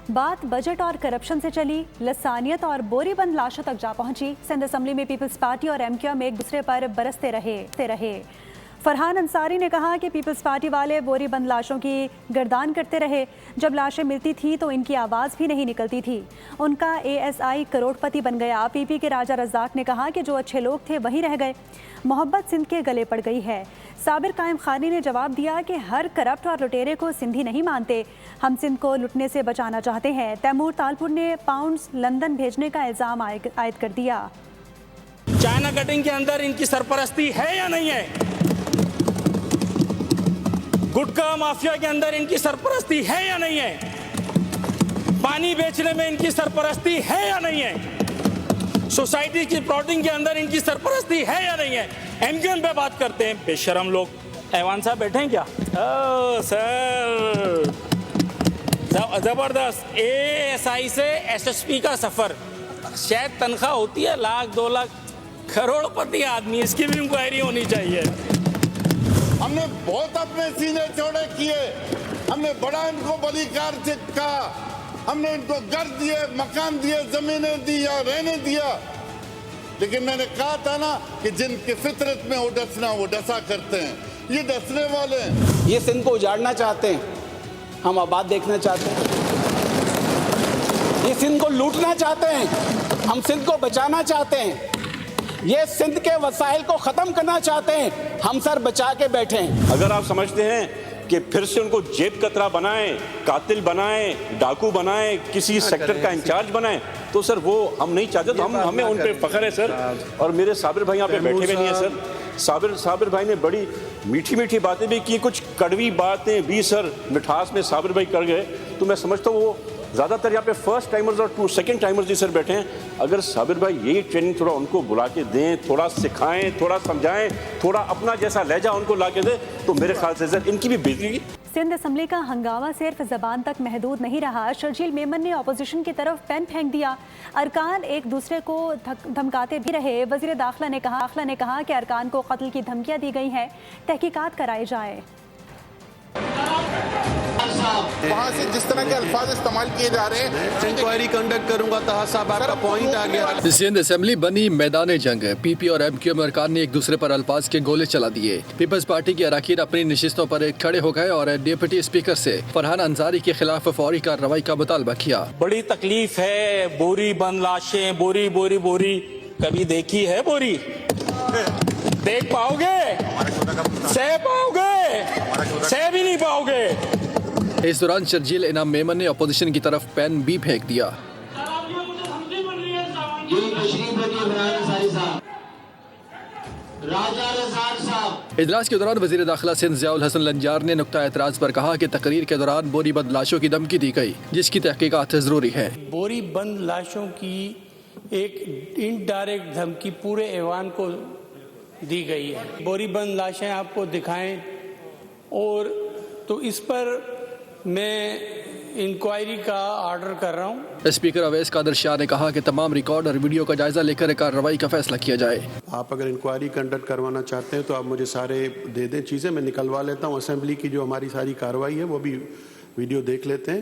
بات بجٹ اور کرپشن سے چلی، لسانیت اور بوری بند لاشوں تک جا پہنچی۔ سندھ اسمبلی میں پیپلز پارٹی اور ایم کیو ایم ایک دوسرے پر برستے رہے۔ فرحان انصاری نے کہا کہ پیپلز پارٹی والے بوری بند لاشوں کی گردان کرتے رہے، جب لاشیں ملتی تھی تو ان کی آواز بھی نہیں نکلتی تھی۔ ان کا اے ایس آئی کروڑ پتی بن گیا۔ پی پی کے راجہ رزاق نے کہا کہ جو اچھے لوگ تھے وہی رہ گئے، محبت سندھ کے گلے پڑ گئی ہے۔ صابر قائم خانی نے جواب دیا کہ ہر کرپٹ اور لٹیرے کو سندھی نہیں مانتے، ہم سندھ کو لٹنے سے بچانا چاہتے ہیں۔ تیمور تالپور نے پاؤنڈز لندن بھیجنے کا الزام عائد کر دیا۔ چائنا کٹنگ کے اندر ان کی سرپرستی ہے یا نہیں ہے؟ گٹکا مافیا کے اندر ان کی سرپرستی ہے یا نہیں ہے؟ پانی بیچنے میں ان کی سرپرستی ہے یا نہیں ہے؟ سوسائٹی کی پلاٹنگ کے اندر ان کی سرپرستی ہے یا نہیں ہے؟ ایم کیو ایم پہ بات کرتے ہیں، بے شرم لوگ۔ ایوان صاحب بیٹھے ہیں کیا؟ سر زبردست۔ اے ایس آئی سے ایس ایس پی کا سفر، شاید تنخواہ ہوتی ہے 1,00,000 2,00,000، کروڑ پتی آدمی، اس کی بھی انکوائری ہونی چاہیے۔ ہم نے بہت اپنے سینے چوڑے کیے، ہم نے بڑا ان کو بلی کار سے کہا، ہم نے ان کو گھر دیے، مکان دیے، زمینیں دیا، رہنے دیا، لیکن میں نے کہا تھا نا کہ جن کی فطرت میں وہ ڈسنا وہ ڈسا کرتے ہیں، یہ ڈسنے والے ہیں۔ یہ سندھ کو اجاڑنا چاہتے ہیں، ہم آباد دیکھنا چاہتے ہیں۔ یہ سندھ کو لوٹنا چاہتے ہیں، ہم سندھ کو بچانا چاہتے ہیں۔ یہ سندھ کے وسائل کو ختم کرنا چاہتے ہیں، ہم سر بچا کے بیٹھے ہیں۔ اگر آپ سمجھتے ہیں کہ پھر سے ان کو جیب کترا بنائیں، قاتل بنائیں، ڈاکو بنائیں، کسی سیکٹر کا انچارج بنائیں، تو سر وہ ہم نہیں چاہتے۔ تو ہمیں ان پہ فخر ہے سر۔ اور میرے صابر بھائی یہاں پہ بیٹھے ہوئے نہیں ہیں سر۔ صابر بھائی نے بڑی میٹھی میٹھی باتیں بھی کی، کچھ کڑوی باتیں بھی سر مٹھاس میں صابر بھائی کر گئے۔ تو میں سمجھتا ہوں وہ زیادہ تر یہاں پہ فرسٹ ٹائمرز اور سیکنڈ ٹائمرز جی سر بیٹھے ہیں۔ اگر صابر بھائی یہی ٹریننگ تھوڑا ان کو بلا کے دیں، تھوڑا سکھائیں، تھوڑا سمجھائیں، تھوڑا اپنا جیسا لہجہ ان کو لا کے دیں، تو میرے خیال سے سر ان کی بھی بہتری۔ سندھ اسمبلی کا ہنگامہ صرف زبان تک محدود نہیں رہا۔ شرجیل میمن نے اپوزیشن کی طرف پین پھینک دیا، ارکان ایک دوسرے کو دھمکاتے بھی رہے۔ وزیر داخلہ نے کہا کہ ارکان کو قتل کی دھمکیاں دی گئی ہیں، تحقیقات کرائی جائے۔ وہاں سے جس طرح کے الفاظ استعمال کیے جا رہے ہیں، انکوائری کنڈکٹ کروں گا۔ طاہر صاحب آپ کا پوائنٹ آ گیا۔ سندھ اسمبلی بنی میدان جنگ، پی پی اور ایم کیو ایم ارکان نے ایک دوسرے پر الفاظ کے گولے چلا دیے۔ پیپلز پارٹی کے اراکین اپنی نشستوں پر کھڑے ہو گئے اور ڈپٹی اسپیکر سے فرحان انصاری کے خلاف فوری کارروائی کا مطالبہ کیا۔ بڑی تکلیف ہے، بوری بند لاشیں، بوری بوری بوری، کبھی دیکھی ہے بوری؟ دیکھ پاؤ گے؟ سہ پاؤ گے؟ سہ بھی نہیں پاؤ گے۔ اس دوران شرجیل انعام میمن نے اپوزیشن کی طرف پین بھی پھینک دیا۔ اجلاس کے دوران وزیر داخلہ سندھ ضیاء الحسن لنجار نے نقطہ اعتراض پر کہا کہ تقریر کے دوران بوری بند لاشوں کی دھمکی دی گئی، جس کی تحقیقات ضروری ہے۔ بوری بند لاشوں کی ایک انڈائریکٹ دھمکی پورے ایوان کو دی گئی ہے۔ بوری بند لاشیں آپ کو دکھائیں، اور تو اس پر میں انکوائری کا آرڈر کر رہا ہوں۔ اسپیکر اویس قادر شاہ نے کہا کہ تمام ریکارڈ اور ویڈیو کا جائزہ لے کر کارروائی کا فیصلہ کیا جائے۔ آپ اگر انکوائری کنڈکٹ کروانا چاہتے ہیں تو آپ مجھے سارے دے دیں چیزیں، میں نکلوا لیتا ہوں۔ اسمبلی کی جو ہماری ساری کارروائی ہے وہ بھی ویڈیو دیکھ لیتے ہیں،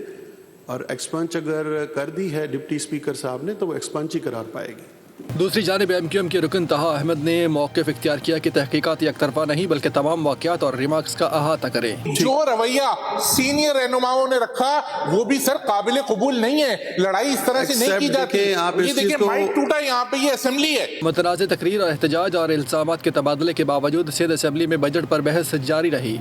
اور ایکسپنچ اگر کر دی ہے ڈپٹی اسپیکر صاحب نے تو وہ ایکسپنچ ہی قرار پائے گی۔ دوسری جانب ایم کیو ایم کے رکن طہا احمد نے موقف اختیار کیا کہ تحقیقات یک طرفہ نہیں بلکہ تمام واقعات اور ریمارکس کا احاطہ کریں۔ جو رویہ سینئر رہنماؤں نے رکھا وہ بھی سر قابل قبول نہیں ہے۔ لڑائی اس طرح سے نہیں کی جاتی۔ یہ دیکھیں مائک ٹوٹا، یہاں پہ یہ اسمبلی ہے۔ متنازع تقریر اور احتجاج اور الزامات کے تبادلے کے باوجود سندھ اسمبلی میں بجٹ پر بحث جاری رہی۔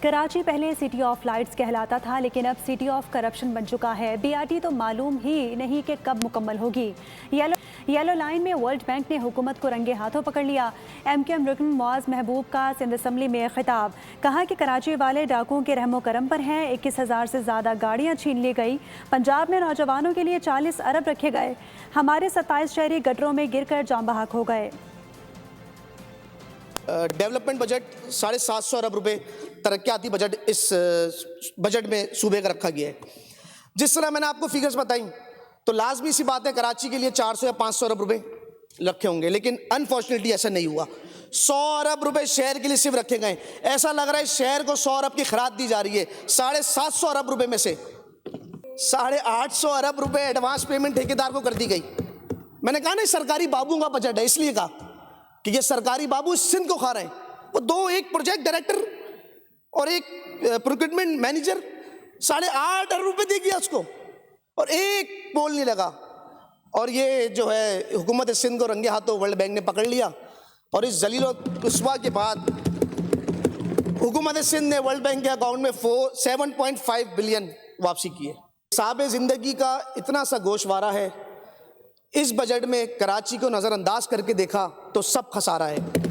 کراچی پہلے سٹی آف لائٹس کہلاتا تھا، لیکن اب سٹی آف کرپشن بن چکا ہے۔ بی آر ٹی تو معلوم ہی نہیں کہ کب مکمل ہوگی۔ یلو لائن میں ورلڈ بینک نے حکومت کو رنگے ہاتھوں پکڑ لیا۔ ایم کیو ایم رکن معاذ محبوب کا سندھ اسمبلی میں خطاب، کہا کہ کراچی والے ڈاکوؤں کے رحم و کرم پر ہیں۔ 21,000 سے زیادہ گاڑیاں چھین لی گئی۔ پنجاب میں نوجوانوں کے لیے 40 ارب رکھے گئے۔ ہمارے 27 شہری گٹروں میں گر کر جاں بحق ہو گئے۔ ڈیولپمنٹ بجٹ 750 ارب روپے ترقیاتی بجٹ اس بجٹ میں صوبے کا رکھا گیا ہے۔ جس طرح میں نے آپ کو فگرز بتائیں تو لازمی سی بات ہے کراچی کے لیے 400 یا 500 ارب روپے رکھے ہوں گے، لیکن انفارچونیٹلی ایسا نہیں ہوا۔ 100 ارب روپے شہر کے لیے صرف رکھے گئے۔ ایسا لگ رہا ہے شہر کو 100 ارب کی خراج دی جا رہی ہے۔ 750 ارب روپے میں سے 850 अरब रुपए एडवांस पेमेंट ठेकेदार को कर दी गई। मैंने कहा ना सरकारी बाबू का बजट है, इसलिए कहा कि ये सरकारी बाबू सिंध को खा रहे हैं। वो एक प्रोजेक्ट डायरेक्टर और एक प्रोक्यूरमेंट मैनेजर 8.5 अरब रुपए दे गया उसको, और एक पोल नहीं लगा। और ये जो है हुकूमत सिंध को रंगे हाथों वर्ल्ड बैंक ने पकड़ लिया, और इस जलील और रुस्वा के बाद हुकूमत सिंध ने वर्ल्ड बैंक के अकाउंट में 7.5 बिलियन वापसी की है। साहब ज़िंदगी का इतना सा गोशवारा है, इस बजट में कराची को नज़रअंदाज करके देखा तो सब खसारा है।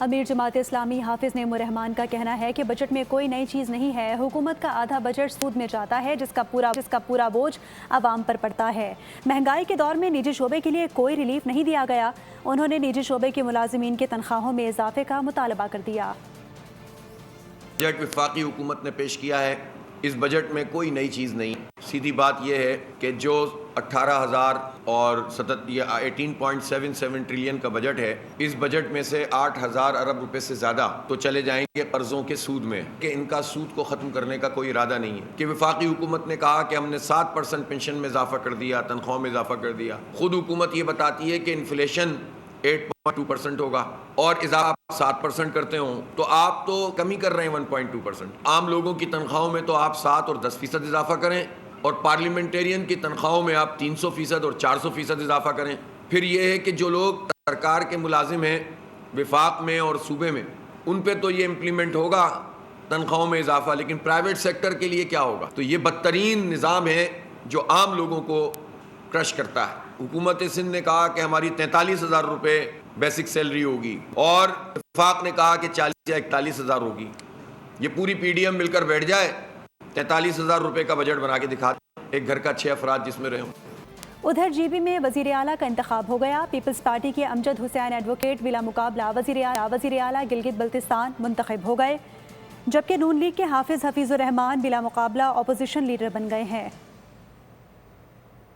अमीर जमात इस्लामी हाफिज नेमुर रहमान का कहना है कि बजट में कोई नई चीज़ नहीं है। हुकूमत का आधा बजट सूद में जाता है, जिसका पूरा बोझ आवाम पर पड़ता है। महंगाई के दौर में निजी शोबे के लिए कोई रिलीफ नहीं दिया गया। उन्होंने निजी शोबे के मुलाजिमीन के तनख्वाहों में इजाफे का मुतालबा कर दिया। बजट वफाकी हुकूमत ने पेश किया है, इस बजट में कोई नई चीज़ नहीं। सीधी बात यह है कि जो 18,000 और 18.77 ट्रिलियन का बजट है, इस बजट में से 8,000 अरब रुपए से ज़्यादा तो चले जाएंगे कर्ज़ों के सूद में, कि इनका सूद को ख़त्म करने का कोई इरादा नहीं है। कि वफाकी हुकूमत ने कहा कि हमने 7% पेंशन में इजाफा कर दिया, तनख्वाह में इजाफा कर दिया। खुद हुकूमत ये बताती है कि इन्फ्लेशन 8.2% होगा, और इजाफा 7% करते हो तो आप तो कमी कर रहे हैं 1.2%। आम लोगों की तनख्वाहों में तो आप 7 और 10% इजाफा करें, और पार्लियामेंटेरियन की तनख्वाहों में आप 300% और 400% इजाफा करें। फिर ये है कि जो लोग सरकार के मुलाजिम हैं विफाक में और सूबे में, उन पे तो ये इम्प्लीमेंट होगा तनख्वाहों में इजाफा, लेकिन प्राइवेट सेक्टर के लिए क्या होगा? तो ये बदतरीन निज़ाम है जो आम लोगों को क्रश करता है। हुकूमत सिंध ने कहा कि हमारी 43,000 रुपये बेसिक सैलरी होगी, और वफाक ने कहा कि 40 या 41,000 होगी। ये पूरी PDM मिलकर बैठ जाए, 43,000 रुपये का बजट बना के दिखा, एक घर का 6 अफराद जिसमें रहे। उधर GB में वज़ीर आला का इंतखाब हो गया। पीपल्स पार्टी के अमजद हुसैन एडवोकेट बिला मुकाबला वज़ीर आला गिलगित बल्तिस्तान मुंतखब हो गए, जबकि नून लीग के हाफिज हफीज़ुर रहमान बिला मुकाबला अपोजिशन लीडर बन गए हैं।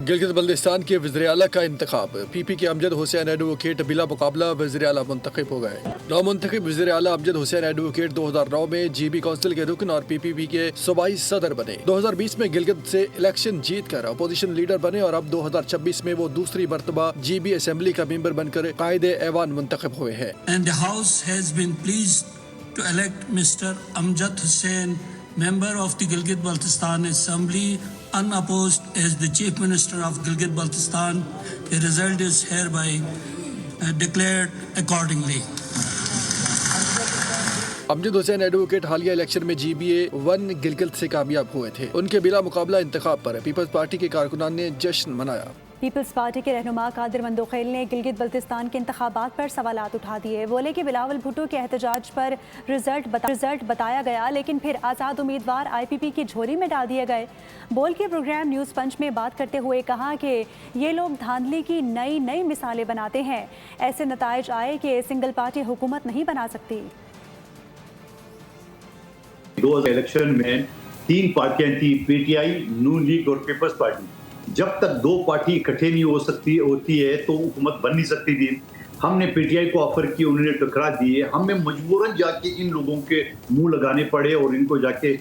गिलगित बल्तिस्तान के वज़ीर आला का इंतखाब, PP के अमजद हुसैन एडवोकेट बिला मुकाबला वज़ीर आला मुंतखब हो गए। नौमुंतखब वज़ीर आला अमजद हुसैन एडवोकेट 2009 में GB काउंसिल के रुकन और PPP के सूबाई सदर बने। 2020 में गिलगित से इलेक्शन जीतकर अपोजिशन लीडर बने, और अब 2026 में वो दूसरी मरतबा GB असेंबली का मेंबर बनकर कायदे ऐवान मुंतखब हुए हैं। And the House has been pleased to elect Mr. Amjad Hussain, member of the Gilgit-Baltistan Assembly, unopposed as the Chief Minister of Gilgit-Baltistan. The result is hereby declared accordingly. Amjad Hussain advocate हालिया election में GBA 1 Gilgit से कामयाब हुए थे। उनके बिला मुकाबला इंतखाब पर पीपल्स पार्टी के कारकुनान ने जश्न मनाया। पीपल्स पार्टी के रहनुमा कादिर मंदोखेल ने गिलगित बल्तिस्तान के इंतखाबात पर सवालात उठा दिए। बोले कि बिलावल भुट्टो के एहतजाज पर रिजल्ट बताया गया, लेकिन फिर आज़ाद उम्मीदवार IPP की झोली में डाल दिए गए। बोल के प्रोग्राम न्यूज़ पंच में बात करते हुए कहा कि ये लोग धांधली की नई मिसालें बनाते हैं। ऐसे नताइज आए कि सिंगल पार्टी हुकूमत नहीं बना सकती। 2000 इलेक्शन में 3 पार्टियां थी, PTI, नून लीग और पीपल्स पार्टी। जब तक 2 पार्टी इकट्ठे नहीं होती है तो हुकूमत बन नहीं सकती थी। हमने PTI को ऑफर की, उन्होंने टकरा दिए। हमें मजबूरन जाके इन लोगों के मुंह लगाने पड़े और इनको जाके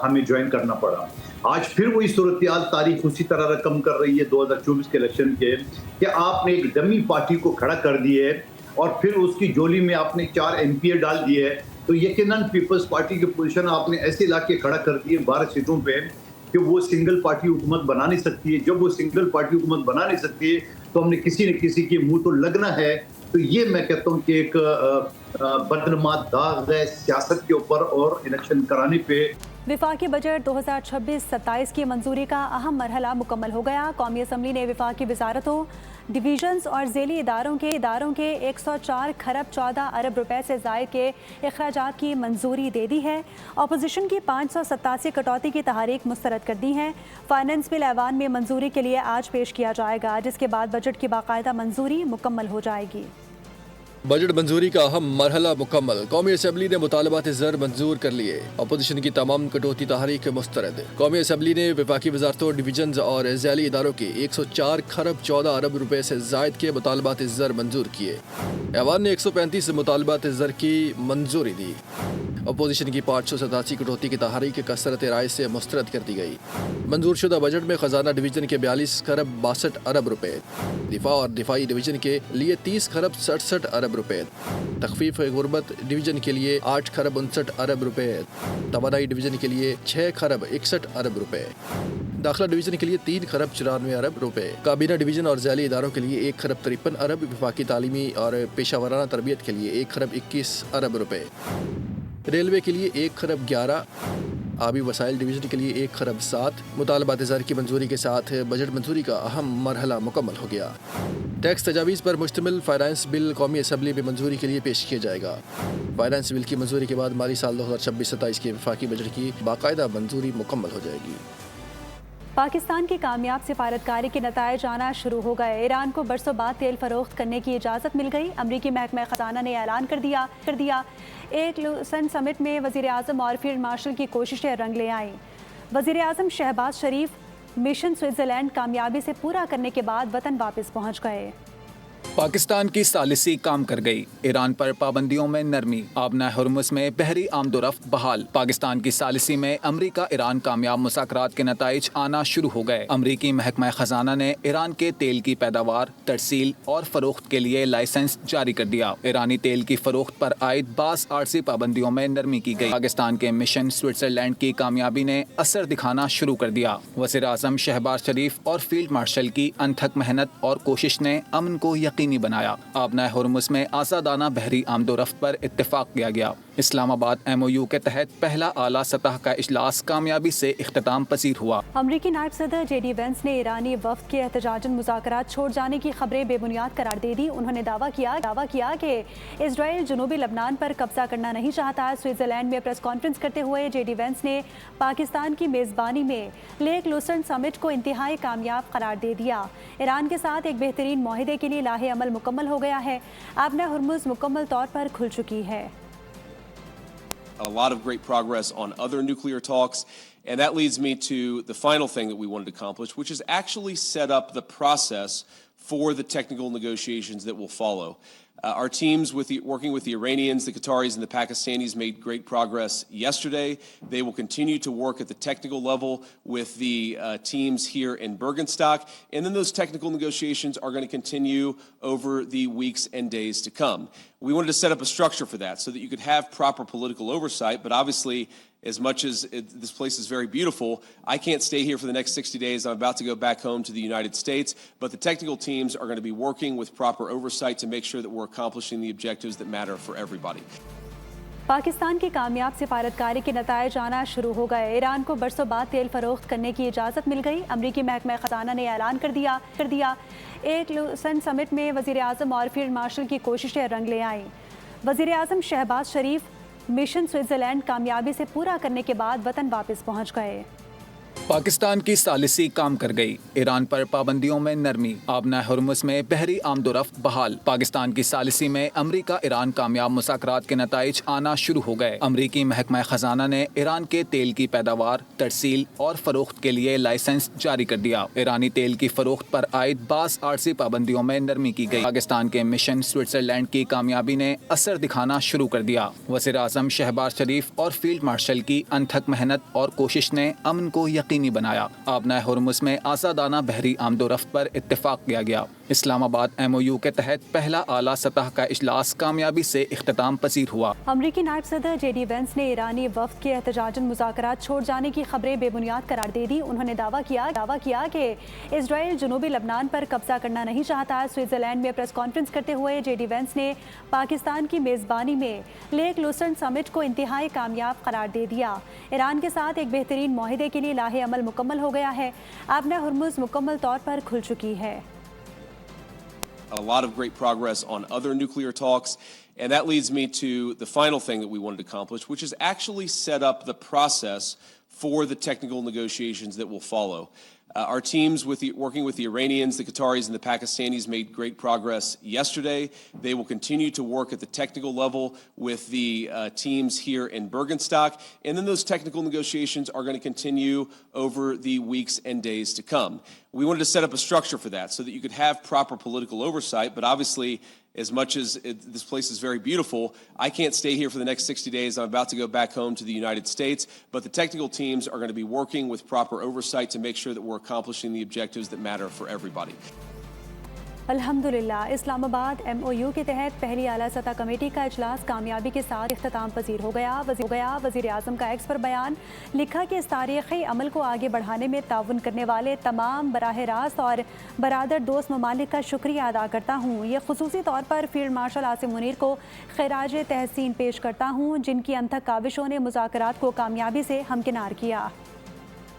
हमें ज्वाइन करना पड़ा। आज फिर वही सूरत हाल तारीख उसी तरह रकम कर रही है 2024 के इलेक्शन के, कि आपने एक डमी पार्टी को खड़ा कर दिया है और फिर उसकी झोली में आपने 4 MP डाल दिए है। तो यकीनन पीपल्स पार्टी की पोजीशन आपने ऐसे इलाके खड़ा कर दिए 12 सीटों पे कि वो सिंगल पार्टी हुकूमत बना नहीं सकती है। जब वो सिंगल पार्टी हुकूमत बना नहीं सकती है तो हमने किसी न किसी के मुंह तो लगना है। तो ये मैं कहता हूँ कि एक बदनुमा दाग है सियासत के ऊपर और इलेक्शन कराने पे। विफाकी बजट 2026-27 की मंजूरी का अहम मरहला मुकम्मल हो गया। कौमी असम्बली ने विफाकी वजारतों, डिवीजन्स और ज़ेली इदारों के 104 खरब 14 अरब रुपए से ज़ायद के अखराजात की मंजूरी दे दी है। अपोजिशन की 587 कटौती की तहरीक मुस्तरद कर दी है। फाइनेंस बिल ऐवान में मंजूरी के लिए आज पेश किया जाएगा, जिसके बाद बजट की बाकायदा मंजूरी मुकम्मल हो जाएगी। बजट मंजूरी का अहम मरहला मुकम्मल। कौमी असम्बली ने मुतालबात ज़र मंजूर कर लिए। अपोजिशन की तमाम कटौती तहरीक मुस्तरद। कौमी असम्बली ने विफाकी वजारतों, डिवीजन्स और ज़ैली इदारों के 104 खरब 14 अरब रुपए से ज़ायद के मुतालबात ज़र मंजूर किए। ऐवान ने 135 मुतालबात ज़र की मंजूरी दी। अपोजिशन की 587 कटौती की तहरीक कसरत राय से मुस्तरद कर दी गई। मंजूर शुदा बजट में खजाना डिवीजन के 42 खरब 62 अरब रुपए, दिफा और दिफाई डिवीजन के लिए 30 खरब 67 अरब रुपए, तखफीफ गुर्बत डिवीजन के लिए 8 खरब 59 अरब रुपए, तवानाई डिवीजन के लिए 6 खरब 61 अरब रुपए, दाखिला डिवीजन के लिए 3 खरब 94 अरब रुपए, काबीना डिवीजन और ज़ैली इदारों के लिए 1 खरब 53 अरब, विफाकी तालीमी और पेशा तरबियत के लिए 1 खरब 21 अरब रुपए, रेलवे के लिए 1 खरब 11, आबी वसाइल डिवीज़न के लिए 1 खरब 7। मुतालबात ज़र की मंजूरी के साथ बजट मंजूरी का अहम मरहला मुकम्मल हो गया। टैक्स तजावीज़ पर मुश्तमिल फाइनेंस बिल कौमी असम्बली में मंजूरी के लिए पेश किया जाएगा। फाइनेंस बिल की मंजूरी के बाद माली साल 2026-27 के वफाकी बजट की बाकायदा मंजूरी मुकम्मल हो जाएगी। पाकिस्तान की कामयाब सिफारतकारी के नतायज आना शुरू हो गए। ईरान को बरसों बाद तेल फरोख्त करने की इजाज़त मिल गई। अमरीकी महकमा ख़जाना ने ऐलान कर दिया। एक लूसन समिट में वज़ीर आज़म और फील्ड मार्शल की कोशिशें रंग ले आईं। वज़ीर आज़म शहबाज शरीफ मिशन स्विट्ज़रलैंड कामयाबी से पूरा करने के बाद वतन वापस पहुँच गए। पाकिस्तान की सालिसी काम कर गई। ईरान पर पाबंदियों में नरमी, आबना हुर्मुज़ में बहरी आमदोरफ्त बहाल। पाकिस्तान की सालिसी में अमरीका ईरान कामयाब मुज़ाकरात के नताइज आना शुरू हो गए। अमरीकी महकमा ख़जाना ने ईरान के तेल की पैदावार, तरसील और फरोख्त के लिए लाइसेंस जारी कर दिया। ईरानी तेल की फरोख्त पर आयद बास आरसी पाबंदियों में नरमी की गई। पाकिस्तान के मिशन स्विट्ज़रलैंड की कामयाबी ने असर दिखाना शुरू कर दिया। वज़ीर आज़म शहबाज शरीफ और फील्ड मार्शल की अनथक मेहनत और कोशिश ने अमन को यकीनी बनाया। आबना हुर्मुज़ में आज़ादाना बहरी आमदोरफ्त पर इत्तेफाक किया गया। इस्लामाबाद MOU के तहत पहला आला सतह का इजलास कामयाबी से इख्तिताम पसीर हुआ। अमरीकी नायब सदर JD वेंस ने ईरानी वफ्द के एहतजाजन मुज़ाकरात छोड़ जाने की खबरें बेबुनियाद करार दे दी। उन्होंने दावा किया कि इजराइल जनूबी लबनान पर कब्जा करना नहीं चाहता। स्विट्ज़रलैंड में प्रेस कॉन्फ्रेंस करते हुए JD वेंस ने पाकिस्तान की मेज़बानी में लेक लूसन समिट को इंतहाई कामयाब करार दे दिया। ईरान के साथ एक बेहतरीन मुआहिदे के लिए लाहे अमल मुकम्मल हो गया है। आबना हुर्मुज़ मुकम्मल तौर पर खुल चुकी है। A lot of great progress on other nuclear talks, and that leads me to the final thing that we wanted to accomplish, which is actually set up the process for the technical negotiations that will follow. Our teams working with the Iranians, the Qataris, and the Pakistanis made great progress yesterday. They will continue to work at the technical level with the teams here in Bergenstock, and then those technical negotiations are going to continue over the weeks and days to come. We wanted to set up a structure for that so that you could have proper political oversight, but obviously, as much as this place is very beautiful, I can't stay here for the next 60 days. I'm about to go back home to the United States, but the technical teams are going to be working with proper oversight to make sure that we're accomplishing the objectives that matter for everybody. Pakistan की कामयाब सिफारतकारी के नतायज आना शुरू हो गए। Iran को बरसों बाद तेल फरोख्त करने की इजाज़त मिल गई। अमरीकी महकमा ख़जाना ने ऐलान कर दिया। एक लूसन समिट में वज़ीर आज़म और फील्ड मार्शल की कोशिशें रंग ले आईं। वज़ीर आज़म शहबाज शरीफ मिशन स्विट्ज़रलैंड कामयाबी से पूरा करने के बाद वतन वापस पहुंच गए। पाकिस्तान की सालिसी काम कर गई। ईरान पर पाबंदियों में नरमी, आबना हुर्मुज़ में बहरी आमदोरफ्त बहाल। पाकिस्तान की सालिसी में अमरीका ईरान कामयाब मुज़ाकरात के नताइज आना शुरू हो गए। अमरीकी महकमा ख़जाना ने ईरान के तेल की पैदावार, तरसील और फरोख्त के लिए लाइसेंस जारी कर दिया। ईरानी तेल की फरोख्त पर आयद बास आरसी पाबंदियों में नरमी की गई। पाकिस्तान के मिशन स्विट्ज़रलैंड की कामयाबी ने असर दिखाना शुरू कर दिया। वज़ीर आज़म शहबाज शरीफ और फील्ड मार्शल की अनथक मेहनत और कोशिश ने अमन को यकीनी बनाया। आबना हुर्मुज़ में आज़ादाना बहरी आमदोरफ्त पर इत्तेफाक किया गया। इस्लामाबाद MOU के तहत पहला आला सतह का इजलास कामयाबी से इख्तिताम पसीर हुआ। अमरीकी नायब सदर JD वेंस ने ईरानी वफ्द के एहतजाजन मुज़ाकरात छोड़ जाने की खबरें बेबुनियाद करार दे दी। उन्होंने दावा किया कि इजराइल जनूबी लबनान पर कब्जा करना नहीं चाहता। स्विट्ज़रलैंड में प्रेस कॉन्फ्रेंस करते हुए JD वेंस ने पाकिस्तान की मेज़बानी में लेक लूसन समिट को इंतहाई कामयाब करार दे दिया। ईरान के साथ एक बेहतरीन मुआहिदे के लिए लाहे अमल मुकम्मल हो गया है। आबना हुर्मुज़ मुकम्मल तौर पर खुल चुकी है। A lot of great progress on other nuclear talks, and that leads me to the final thing that we wanted to accomplish, which is actually set up the process for the technical negotiations that will follow. Our teams working with the Iranians, the Qataris, and the Pakistanis made great progress yesterday. They will continue to work at the technical level with the teams here in Bergenstock, and then those technical negotiations are going to continue over the weeks and days to come. We wanted to set up a structure for that so that you could have proper political oversight, but obviously, as much as this place is very beautiful, I can't stay here for the next 60 days. I'm about to go back home to the United States, but the technical teams are going to be working with proper oversight to make sure that we're accomplishing the objectives that matter for everybody. अल्हम्दुलिल्लाह Islamabad MOU के तहत पहली आला सतह committee का इजलास कामयाबी के साथ इख्तिताम पजीर हो गया। वज़ीर आज़म का एक्स पर बयान लिखा कि इस तारीख़ी अमल को आगे बढ़ाने में ताउन करने वाले तमाम बराह रास्त और बरादर दोस्त ममालिक का शुक्रिया अदा करता हूँ। ये खुसूसी तौर पर फील्ड मार्शल आसिम मुनीर को खिराज तहसीन पेश करता हूँ, जिनकी अनथक काविशों ने मुज़ाकरात को कामयाबी से हमकिनार किया।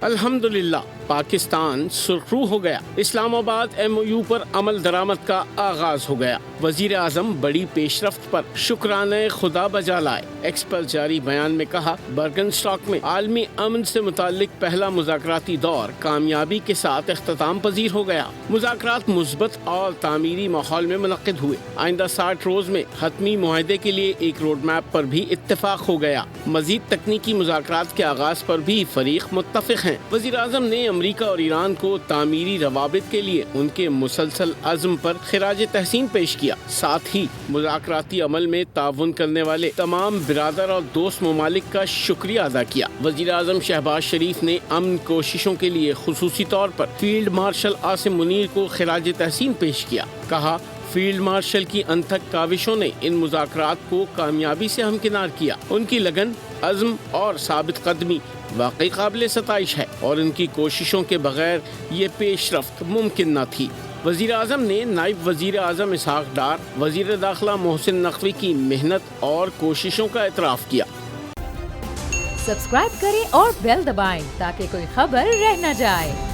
अल्हम्दुलिल्लाह पाकिस्तान सुरखरू हो गया। इस्लामाबाद MOU पर अमल दरामद का आगाज हो गया। वजीर आज़म बड़ी पेशरफ्त पर शुक्राने खुदा बजा लाए। एक्स पर जारी बयान में कहा, बर्गन स्टॉक में आलमी अमन से मुताल्लिक पहला मुज़ाकराती दौर कामयाबी के साथ इख्तिताम पजीर हो गया। मुज़ाकरात मुस्बत और तामीरी माहौल में मुनक़िद हुए। आइंदा 60 रोज़ में हतमी मुआहदे के लिए एक रोड मैप पर भी इत्तेफाक हो गया। मज़ीद तकनीकी मुज़ाकरात के आगाज पर भी फरीक मुत्तफ़िक़ हैं। वज़ीर आज़म ने अमरीका और ईरान को तामीरी रवाबित के लिए उनके मुसलसल अज़्म पर खिराज तहसीन पेश किया। साथ ही मुज़ाकराती अमल में ताउन करने वाले तमाम बिरादर और दोस्त ममालिक का शुक्रिया अदा किया। वज़ीर आज़म शहबाज शरीफ ने अमन कोशिशों के लिए खुसूसी तौर पर फील्ड मार्शल आसिम मुनीर को खिराज तहसीन पेश किया। कहा, फील्ड मार्शल की अनथक काविशों ने इन मुज़ाकरात को कामयाबी से हमकिनार किया। उनकी लगन, अज़्म और साबित कदमी वाकई काबिल सताइश है और इनकी कोशिशों के बगैर ये पेशरफ्त मुमकिन न थी। वज़ीर आज़म ने नायब वज़ीर आज़म इसहाक़ डार, वज़ीर दाखिला मोहसिन नकवी की मेहनत और कोशिशों का एतराफ़ किया। सब्सक्राइब करें और बेल दबाएं ताकि कोई खबर रह न जाए।